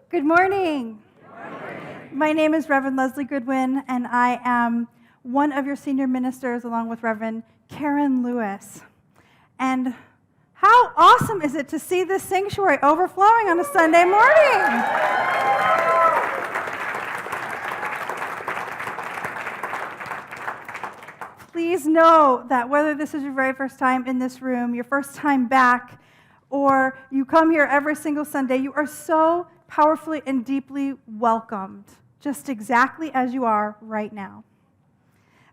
Good morning. My name is Reverend Leslie Goodwin, and I am one of your senior ministers along with Reverend Karen Lewis. And how awesome is it to see this sanctuary overflowing on a Sunday morning? Please know that whether this is your very first time in this room, your first time back, or you come here every single Sunday, you are so powerfully and deeply welcomed, just exactly as you are right now.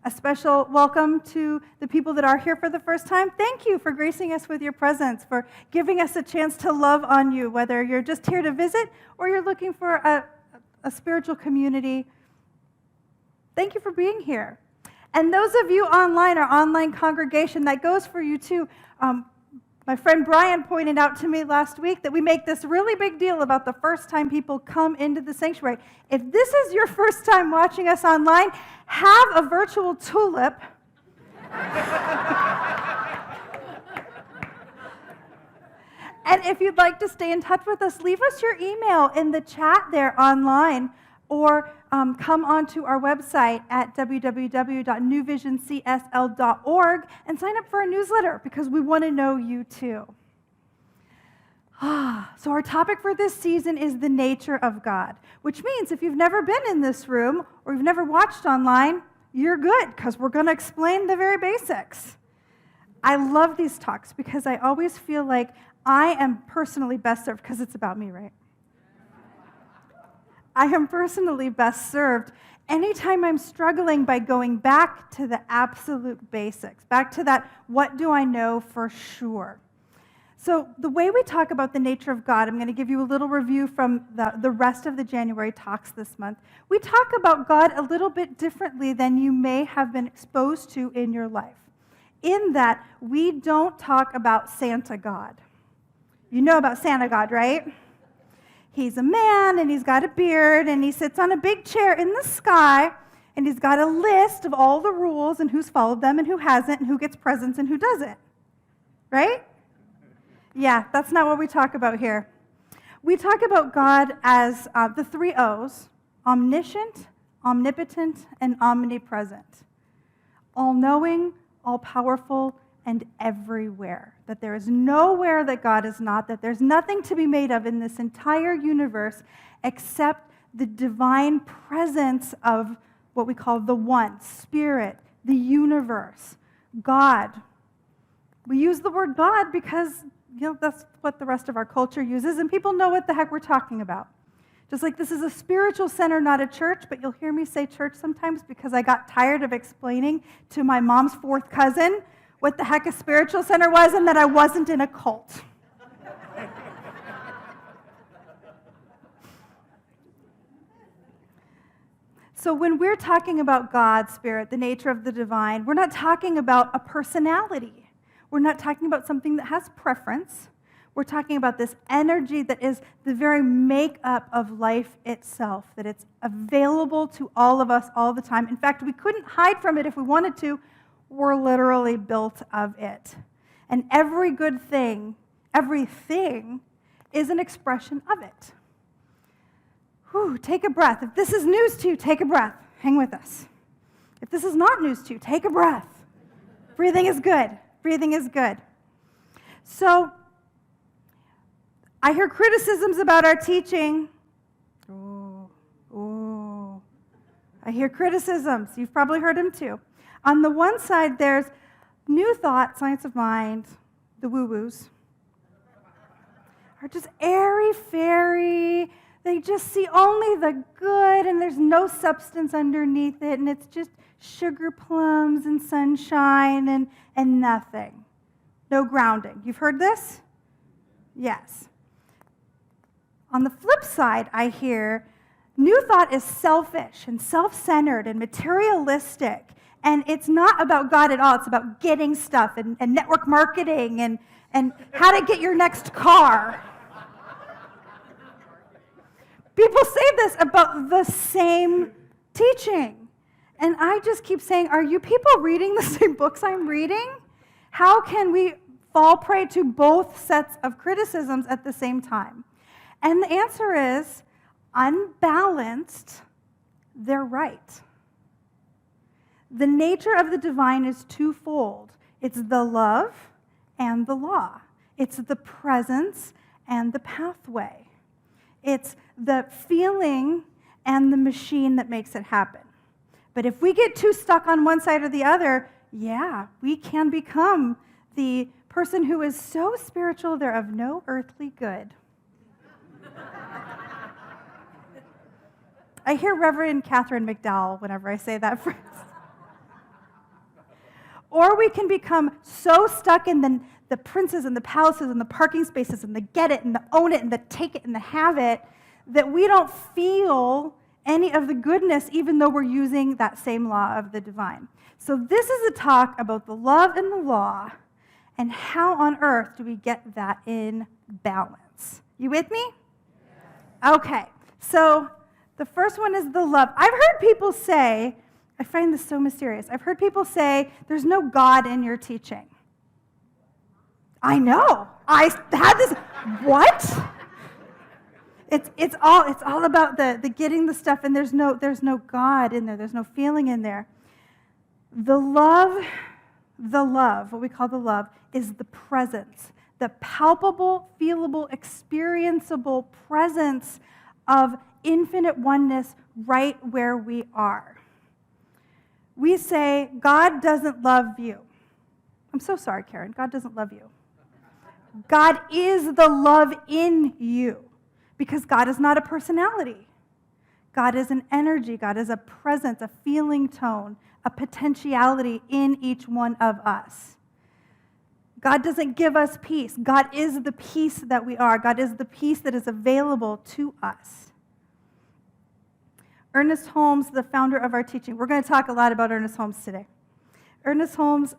A special welcome to the people that are here for the first time. Thank you for gracing us with your presence, for giving us a chance to love on you, whether you're just here to visit or you're looking for a spiritual community. Thank you for being here. And those of you online, our online congregation, that goes for you too. My friend Brian pointed out to me last week that we make this really big deal about the first time people come into the sanctuary. If this is your first time watching us online, have a virtual tulip. And if you'd like to stay in touch with us, leave us your email in the chat there online, or come onto our website at www.newvisioncsl.org and sign up for a newsletter because we want to know you too. So our topic for this season is the nature of God, which means if you've never been in this room or you've never watched online, you're good because we're going to explain the very basics. I love these talks because I always feel like I am personally best served, because it's about me, right? I am personally best served anytime I'm struggling by going back to the absolute basics, back to that, what do I know for sure? So the way we talk about the nature of God, I'm going to give you a little review from the rest of the January talks this month. We talk about God a little bit differently than you may have been exposed to in your life, in that we don't talk about Santa God. You know about Santa God, right? He's a man, and he's got a beard, and he sits on a big chair in the sky, and he's got a list of all the rules and who's followed them and who hasn't and who gets presents and who doesn't. Right? Yeah, that's not what we talk about here. We talk about God as the three O's: omniscient, omnipotent, and omnipresent. All-knowing, all-powerful, and everywhere. That there is nowhere that God is not, that there's nothing to be made of in this entire universe except the divine presence of what we call the One, Spirit, the universe, God. We use the word God because, that's what the rest of our culture uses, and people know what the heck we're talking about. Just like this is a spiritual center, not a church, but you'll hear me say church sometimes because I got tired of explaining to my mom's fourth cousin what the heck a spiritual center was and that I wasn't in a cult. So when we're talking about God, Spirit, the nature of the divine, we're not talking about a personality. We're not talking about something that has preference. We're talking about this energy that is the very makeup of life itself, that it's available to all of us all the time. In fact, we couldn't hide from it if we wanted to. We're literally built of it. And every good thing, everything, is an expression of it. Whew, take a breath. If this is news to you, take a breath. Hang with us. If this is not news to you, take a breath. Breathing is good. Breathing is good. So, I hear criticisms about our teaching. I hear criticisms. You've probably heard them too. On the one side, there's New Thought, Science of Mind, the woo-woos, are just airy-fairy. They just see only the good, and there's no substance underneath it, and it's just sugar plums and sunshine and nothing. No grounding. You've heard this? Yes. On the flip side, I hear New Thought is selfish and self-centered and materialistic. And it's not about God at all. It's about getting stuff and network marketing and how to get your next car. People say this about the same teaching. And I just keep saying, are you people reading the same books I'm reading? How can we fall prey to both sets of criticisms at the same time? And the answer is, unbalanced, they're right. The nature of the divine is twofold. It's the love and the law. It's the presence and the pathway. It's the feeling and the machine that makes it happen. But if we get too stuck on one side or the other, yeah, we can become the person who is so spiritual they're of no earthly good. I hear Reverend Catherine McDowell whenever I say that phrase. Or we can become so stuck in the princes and the palaces and the parking spaces and the get it and the own it and the take it and the have it that we don't feel any of the goodness even though we're using that same law of the divine. So this is a talk about the love and the law and how on earth do we get that in balance. You with me? Okay, so the first one is the love. I've heard people say, I find this so mysterious. I've heard people say, there's no God in your teaching. I know. I had this, what? It's all about the getting the stuff, and there's no God in there. There's no feeling in there. The love, what we call the love, is the presence, the palpable, feelable, experienceable presence of infinite oneness right where we are. We say, God doesn't love you. I'm so sorry, Karen. God doesn't love you. God is the love in you because God is not a personality. God is an energy. God is a presence, a feeling tone, a potentiality in each one of us. God doesn't give us peace. God is the peace that we are. God is the peace that is available to us. Ernest Holmes, the founder of our teaching. We're going to talk a lot about Ernest Holmes today. Ernest Holmes,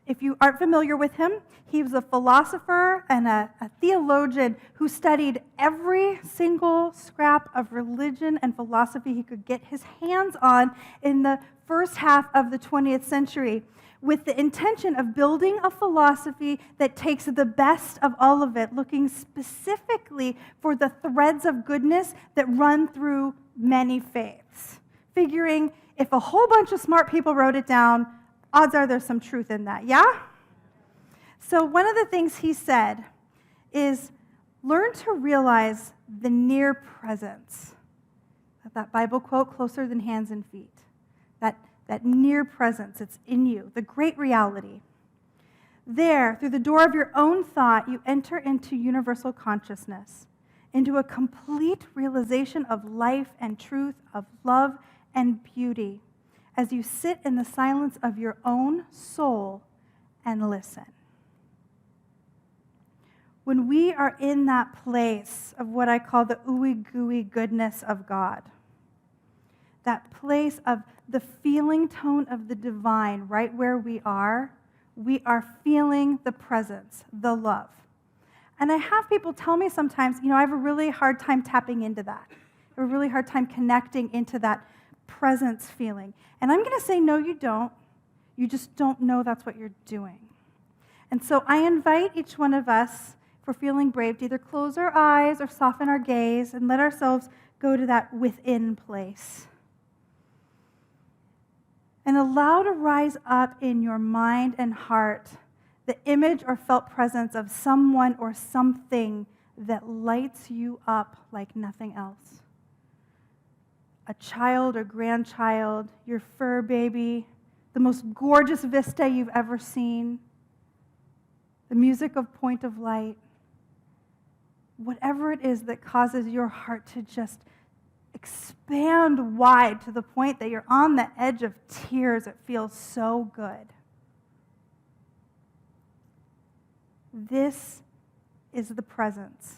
if you aren't familiar with him, he was a philosopher and a theologian who studied every single scrap of religion and philosophy he could get his hands on in the first half of the 20th century with the intention of building a philosophy that takes the best of all of it, looking specifically for the threads of goodness that run through many faiths, figuring if a whole bunch of smart people wrote it down, odds are there's some truth in that, yeah? So one of the things he said is learn to realize the near presence. That Bible quote, closer than hands and feet. That near presence, it's in you, the great reality. There, through the door of your own thought, you enter into universal consciousness, into a complete realization of life and truth, of love and beauty, as you sit in the silence of your own soul and listen. When we are in that place of what I call the ooey gooey goodness of God, that place of the feeling tone of the divine right where we are feeling the presence, the love. And I have people tell me sometimes, I have a really hard time tapping into that. I have a really hard time connecting into that presence feeling. And I'm going to say, no, you don't. You just don't know that's what you're doing. And so I invite each one of us, if we're feeling brave, to either close our eyes or soften our gaze and let ourselves go to that within place. And allow to rise up in your mind and heart the image or felt presence of someone or something that lights you up like nothing else. A child or grandchild, your fur baby, the most gorgeous vista you've ever seen, the music of Point of Light, whatever it is that causes your heart to just expand wide to the point that you're on the edge of tears. It feels so good. This is the presence.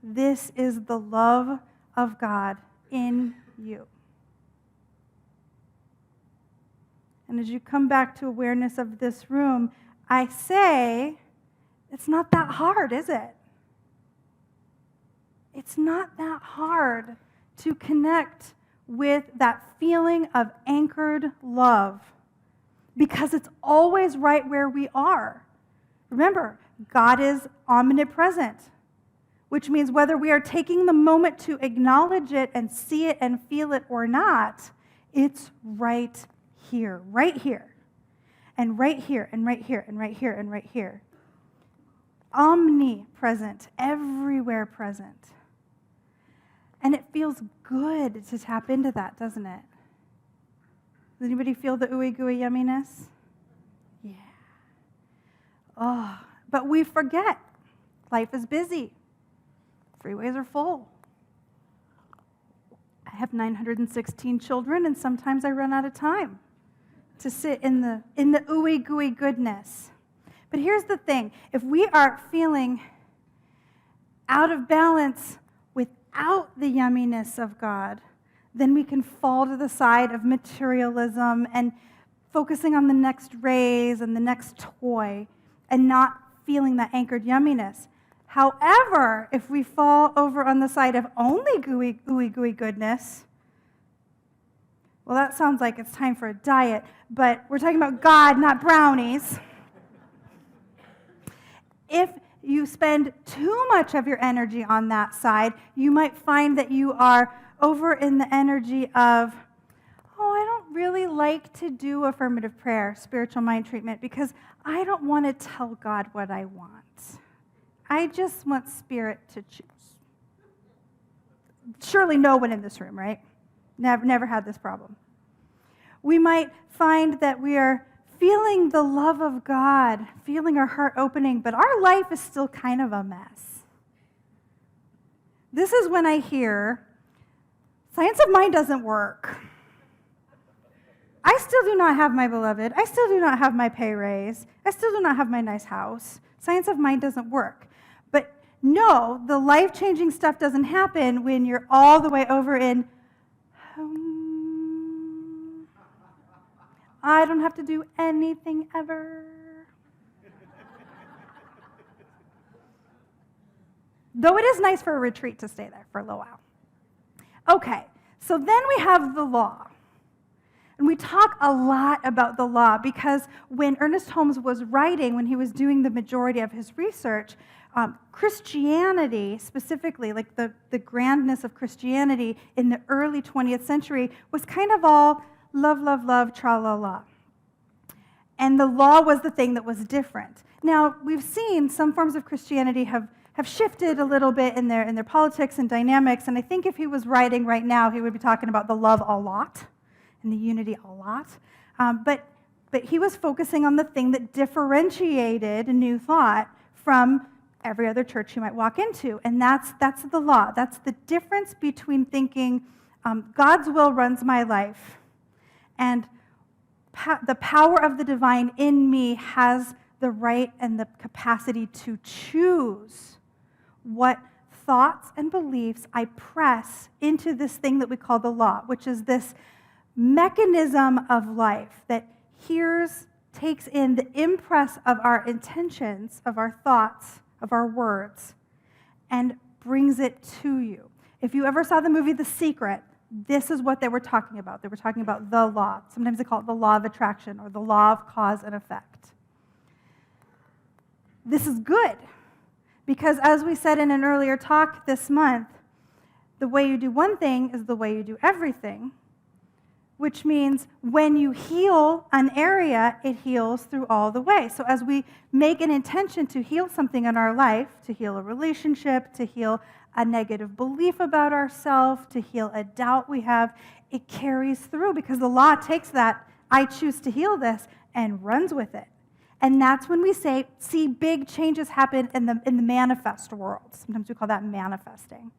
This is the love of God in you. And as you come back to awareness of this room, I say, it's not that hard, is it? It's not that hard to connect with that feeling of anchored love because it's always right where we are. Remember, God is omnipresent. which means whether we are taking the moment to acknowledge it and see it and feel it or not, it's right here, right here, and right here, and right here, and right here, and right here. Omnipresent, everywhere present. And it feels good to tap into that, doesn't it? Does anybody feel the ooey gooey yumminess? Yeah. Oh, but we forget. Life is busy. Freeways are full. I have 916 children, and sometimes I run out of time to sit in the ooey gooey goodness. But here's the thing. If we are feeling out of balance without the yumminess of God, then we can fall to the side of materialism and focusing on the next raise and the next toy and not feeling that anchored yumminess. However, if we fall over on the side of only gooey gooey goodness, well, that sounds like it's time for a diet, but we're talking about God, not brownies. If you spend too much of your energy on that side, you might find that you are over in the energy of, oh, I don't really like to do affirmative prayer, spiritual mind treatment, because I don't want to tell God what I want. I just want Spirit to choose. Surely no one in this room, right? Never had this problem. We might find that we are feeling the love of God, feeling our heart opening, but our life is still kind of a mess. This is when I hear, science of mind doesn't work. I still do not have my beloved. I still do not have my pay raise. I still do not have my nice house. Science of mind doesn't work. But no, the life-changing stuff doesn't happen when you're all the way over in, I don't have to do anything ever. Though it is nice for a retreat to stay there for a little while. Okay, so then we have the law. And we talk a lot about the law because when Ernest Holmes was writing, when he was doing the majority of his research, Christianity, specifically, like the grandness of Christianity in the early 20th century, was kind of all love, love, love, tra-la-la. And the law was the thing that was different. Now, we've seen some forms of Christianity have shifted a little bit in their politics and dynamics, and I think if he was writing right now, he would be talking about the love a lot and the unity a lot. But he was focusing on the thing that differentiated New Thought from every other church you might walk into, and that's the law. That's the difference between thinking God's will runs my life and the power of the divine in me has the right and the capacity to choose what thoughts and beliefs I press into this thing that we call the law, which is this mechanism of life that takes in the impress of our intentions, of our thoughts, of our words, and brings it to you. If you ever saw the movie The Secret, this is what they were talking about. They were talking about the law. Sometimes they call it the law of attraction or the law of cause and effect. This is good because, as we said in an earlier talk this month, the way you do one thing is the way you do everything, which means when you heal an area, it heals through all the way. So as we make an intention to heal something in our life, to heal a relationship, to heal a negative belief about ourselves, to heal a doubt we have, it carries through because the law takes that, I choose to heal this, and runs with it. And that's when we see big changes happen in the manifest world. Sometimes we call that manifesting.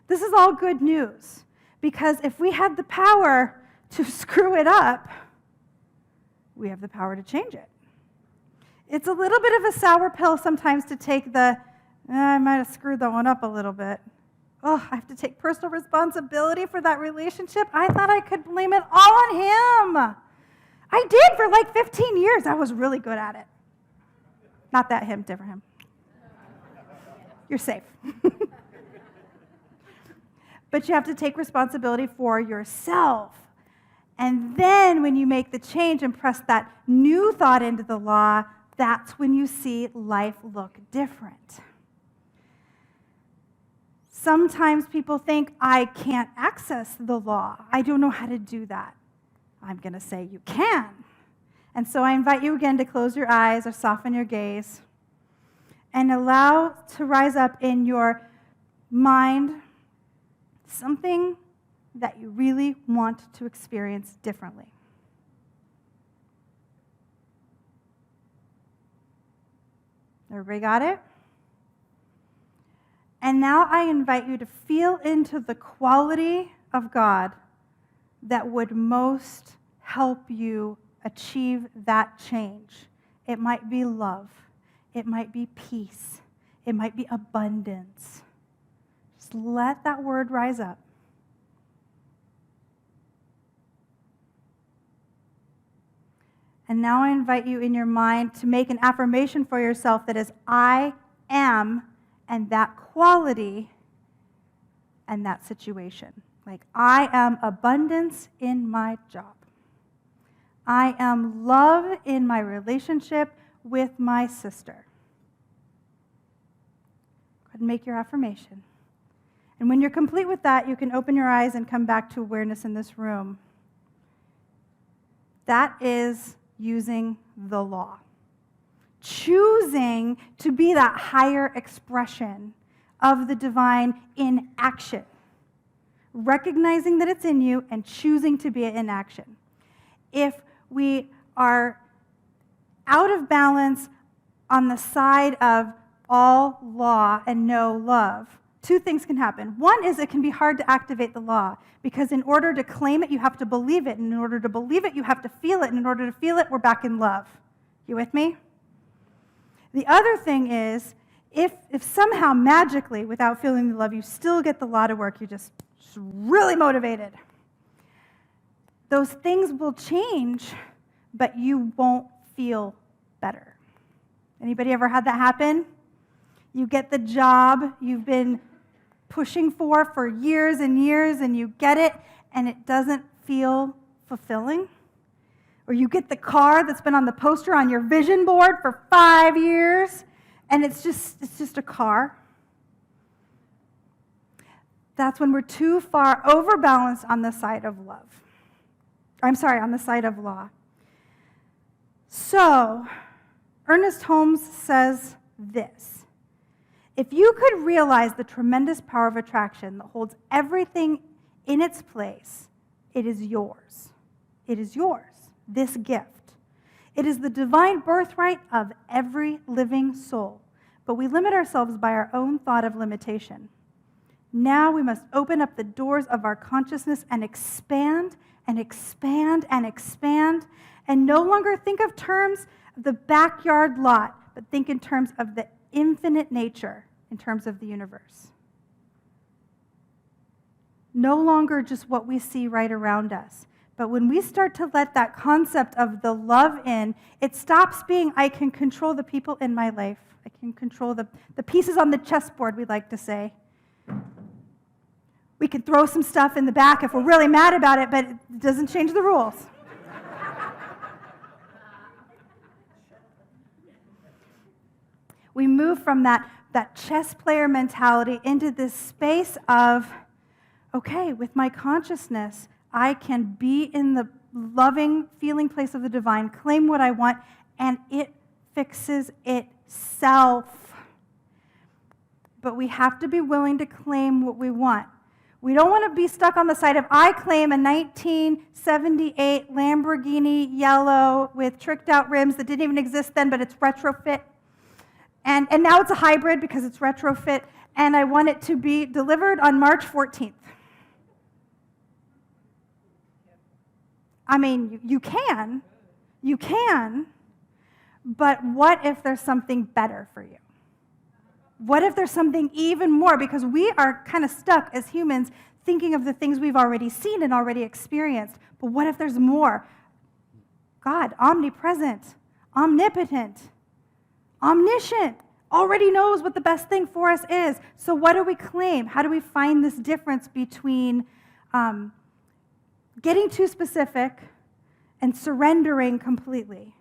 This is all good news because if we had the power to screw it up, we have the power to change it. It's a little bit of a sour pill sometimes to take I might have screwed that one up a little bit. Oh, I have to take personal responsibility for that relationship. I thought I could blame it all on him. I did for like 15 years. I was really good at it. Not that him, different him. You're safe. But you have to take responsibility for yourself. And then when you make the change and press that new thought into the law, that's when you see life look different. Sometimes people think, I can't access the law. I don't know how to do that. I'm going to say you can. And so I invite you again to close your eyes or soften your gaze and allow to rise up in your mind something that you really want to experience differently. Everybody got it? And now I invite you to feel into the quality of God that would most help you achieve that change. It might be love. It might be peace. It might be abundance. Just let that word rise up. And now I invite you in your mind to make an affirmation for yourself that is, I am, and that quality and that situation. Like, I am abundance in my job. I am love in my relationship with my sister. Go ahead and make your affirmation. And when you're complete with that, you can open your eyes and come back to awareness in this room. That is using the law. Choosing to be that higher expression of the divine in action. Recognizing that it's in you and choosing to be in action. If we are out of balance on the side of all law and no love, two things can happen. One is it can be hard to activate the law because in order to claim it, you have to believe it. And in order to believe it, you have to feel it. And in order to feel it, we're back in love. You with me? The other thing is, if somehow magically, without feeling the love, you still get the law to work, you're just really motivated, those things will change, but you won't feel better. Anybody ever had that happen? You get the job you've been pushing for years and years, and you get it, and it doesn't feel fulfilling? Or you get the car that's been on the poster on your vision board for 5 years, and it's just a car. That's when we're too far overbalanced on the side of love. On the side of law. So, Ernest Holmes says this: if you could realize the tremendous power of attraction that holds everything in its place, it is yours. It is yours. This gift. It is the divine birthright of every living soul, but we limit ourselves by our own thought of limitation. Now we must open up the doors of our consciousness and expand and expand and expand, and no longer think of terms of the backyard lot, but think in terms of the infinite nature, in terms of the universe. No longer just what we see right around us. But when we start to let that concept of the love in, it stops being, I can control the people in my life. I can control the pieces on the chessboard, we like to say. We can throw some stuff in the back if we're really mad about it, but it doesn't change the rules. We move from that chess player mentality into this space of, okay, with my consciousness, I can be in the loving, feeling place of the divine, claim what I want, and it fixes itself. But we have to be willing to claim what we want. We don't want to be stuck on the side of, I claim a 1978 Lamborghini yellow with tricked out rims that didn't even exist then, but it's retrofit. And now it's a hybrid because it's retrofit, and I want it to be delivered on March 14th. I mean, you can, but what if there's something better for you? What if there's something even more? Because we are kind of stuck as humans thinking of the things we've already seen and already experienced. But what if there's more? God, omnipresent, omnipotent, omniscient, already knows what the best thing for us is. So what do we claim? How do we find this difference between getting too specific and surrendering completely?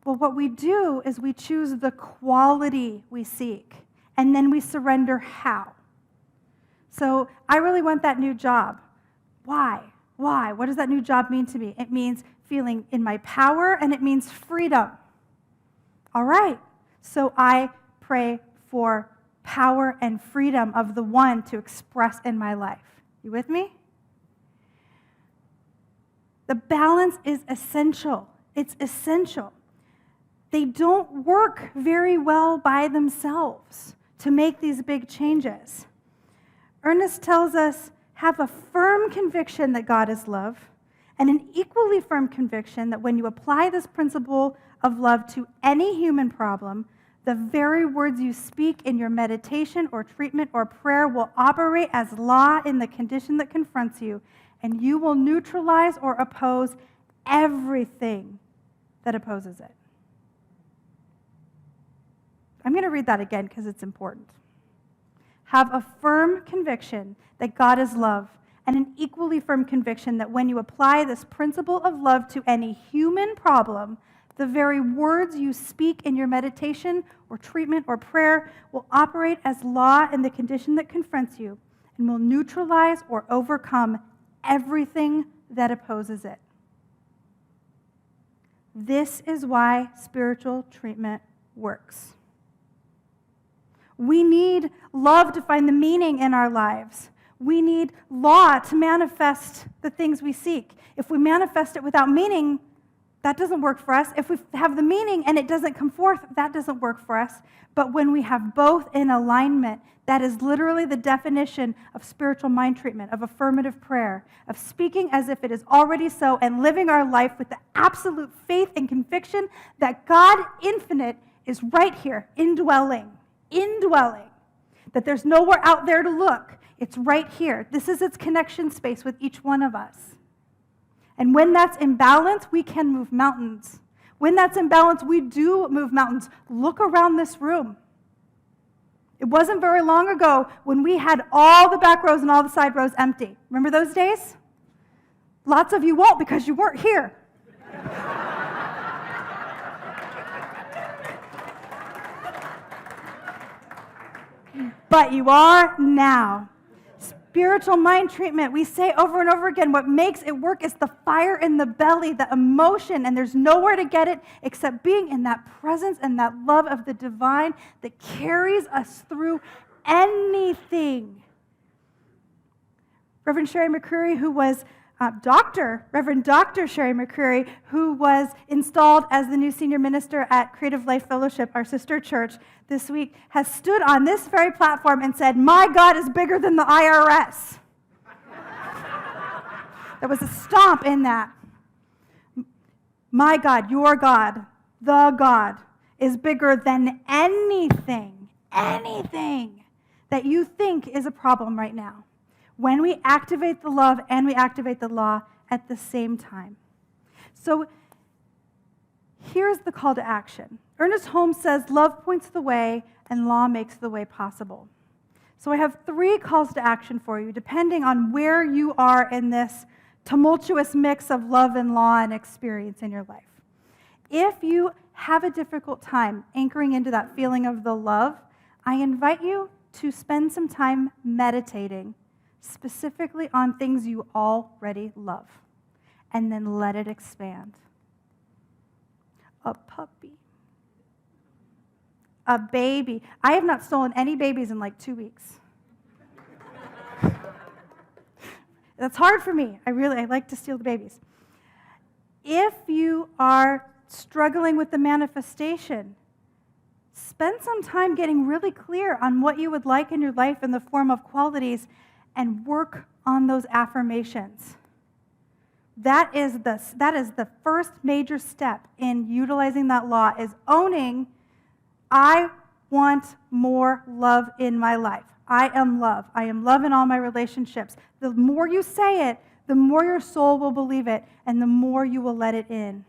Well, what we do is we choose the quality we seek, and then we surrender how. So I really want that new job. Why? Why? What does that new job mean to me? It means feeling in my power, and it means freedom. All right. So I pray for power and freedom of the one to express in my life. You with me? The balance is essential. It's essential. They don't work very well by themselves to make these big changes. Ernest tells us, have a firm conviction that God is love, and an equally firm conviction that when you apply this principle of love to any human problem, the very words you speak in your meditation or treatment or prayer will operate as law in the condition that confronts you, and you will neutralize or oppose everything that opposes it. I'm going to read that again because it's important. Have a firm conviction that God is love, and an equally firm conviction that when you apply this principle of love to any human problem, the very words you speak in your meditation or treatment or prayer will operate as law in the condition that confronts you and will neutralize or overcome everything that opposes it. This is why spiritual treatment works. We need love to find the meaning in our lives. We need law to manifest the things we seek. If we manifest it without meaning, that doesn't work for us. If we have the meaning and it doesn't come forth, that doesn't work for us. But when we have both in alignment, that is literally the definition of spiritual mind treatment, of affirmative prayer, of speaking as if it is already so and living our life with the absolute faith and conviction that God infinite is right here, indwelling, that there's nowhere out there to look. It's right here. This is its connection space with each one of us. And when that's in balance, we can move mountains. When that's in balance, we do move mountains. Look around this room. It wasn't very long ago when we had all the back rows and all the side rows empty. Remember those days? Lots of you won't because you weren't here. But you are now. Spiritual mind treatment, we say over and over again, what makes it work is the fire in the belly, the emotion, and there's nowhere to get it except being in that presence and that love of the divine that carries us through anything. Reverend Sherry McCreary, who was Reverend Dr. Sherry McCreary, who was installed as the new senior minister at Creative Life Fellowship, our sister church, this week, has stood on this very platform and said, "My God is bigger than the IRS." There was a stomp in that. My God, your God, the God, is bigger than anything that you think is a problem right now. When we activate the love and we activate the law at the same time. So here's the call to action. Ernest Holmes says, love points the way and law makes the way possible. So I have 3 calls to action for you, depending on where you are in this tumultuous mix of love and law and experience in your life. If you have a difficult time anchoring into that feeling of the love, I invite you to spend some time meditating specifically on things you already love, and then let it expand. A puppy. A baby. I have not stolen any babies in like 2 weeks. That's hard for me. I like to steal the babies. If you are struggling with the manifestation, spend some time getting really clear on what you would like in your life in the form of qualities and work on those affirmations. That is the first major step in utilizing that law, is owning, I want more love in my life. I am love. I am love in all my relationships. The more you say it, the more your soul will believe it, and the more you will let it in.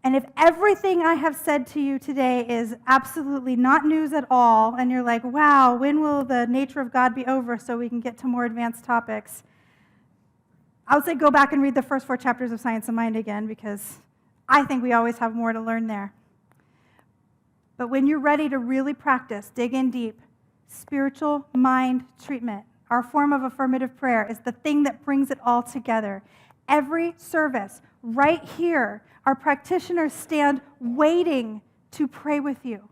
And if everything I have said to you today is absolutely not news at all, and you're like, wow, when will the nature of God be over so we can get to more advanced topics? I would say go back and read the first 4 chapters of Science of Mind again, because I think we always have more to learn there. But when you're ready to really practice, dig in deep, spiritual mind treatment. Our form of affirmative prayer is the thing that brings it all together. Every service, right here, our practitioners stand waiting to pray with you.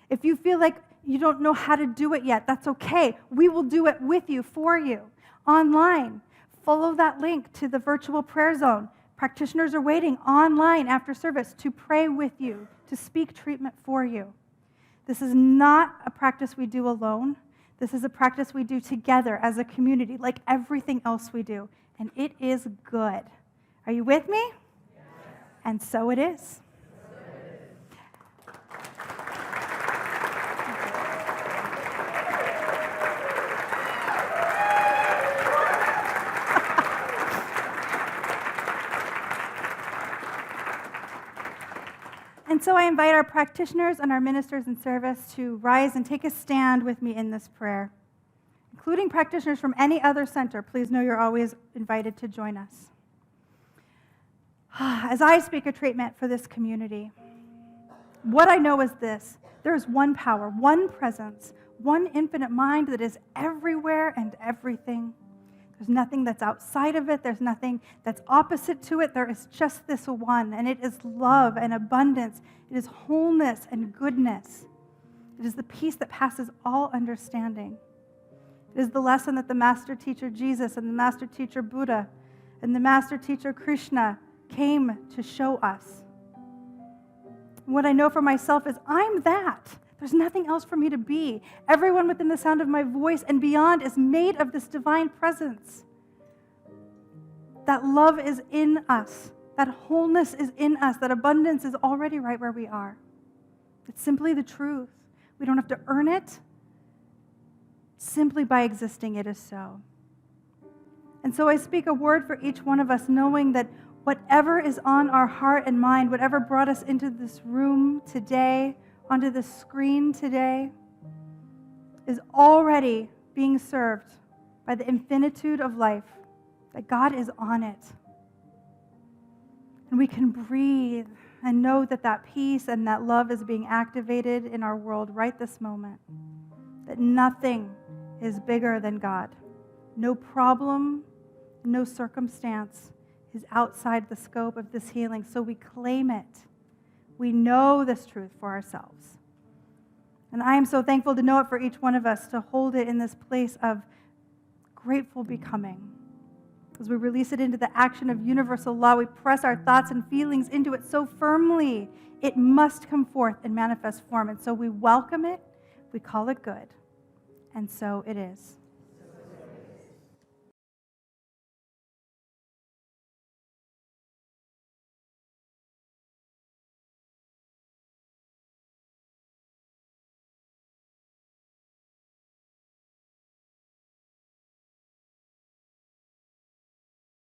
If you feel like you don't know how to do it yet, that's okay. We will do it with you, for you. Online, follow that link to the virtual prayer zone. Practitioners are waiting online after service to pray with you, to speak treatment for you. This is not a practice we do alone. This is a practice we do together as a community, like everything else we do. And it is good. Are you with me? Yes. And so it is. And so I invite our practitioners and our ministers in service to rise and take a stand with me in this prayer. Including practitioners from any other center, please know you're always invited to join us. As I speak a treatment for this community, what I know is this: there is one power, one presence, one infinite mind that is everywhere and everything. There's nothing that's outside of it. There's nothing that's opposite to it. There is just this one, and it is love and abundance. It is wholeness and goodness. It is the peace that passes all understanding. It is the lesson that the master teacher Jesus and the master teacher Buddha and the master teacher Krishna came to show us. What I know for myself is I'm that. There's nothing else for me to be. Everyone within the sound of my voice and beyond is made of this divine presence. That love is in us. That wholeness is in us. That abundance is already right where we are. It's simply the truth. We don't have to earn it. Simply by existing, it is so. And so I speak a word for each one of us, knowing that whatever is on our heart and mind, whatever brought us into this room today, onto the screen today, is already being served by the infinitude of life, that God is on it. And we can breathe and know that that peace and that love is being activated in our world right this moment, that nothing is bigger than God. No problem, no circumstance is outside the scope of this healing, so we claim it. We know this truth for ourselves. And I am so thankful to know it for each one of us, to hold it in this place of grateful becoming. As we release it into the action of universal law, we press our thoughts and feelings into it so firmly, it must come forth in manifest form. And so we welcome it, we call it good, and so it is.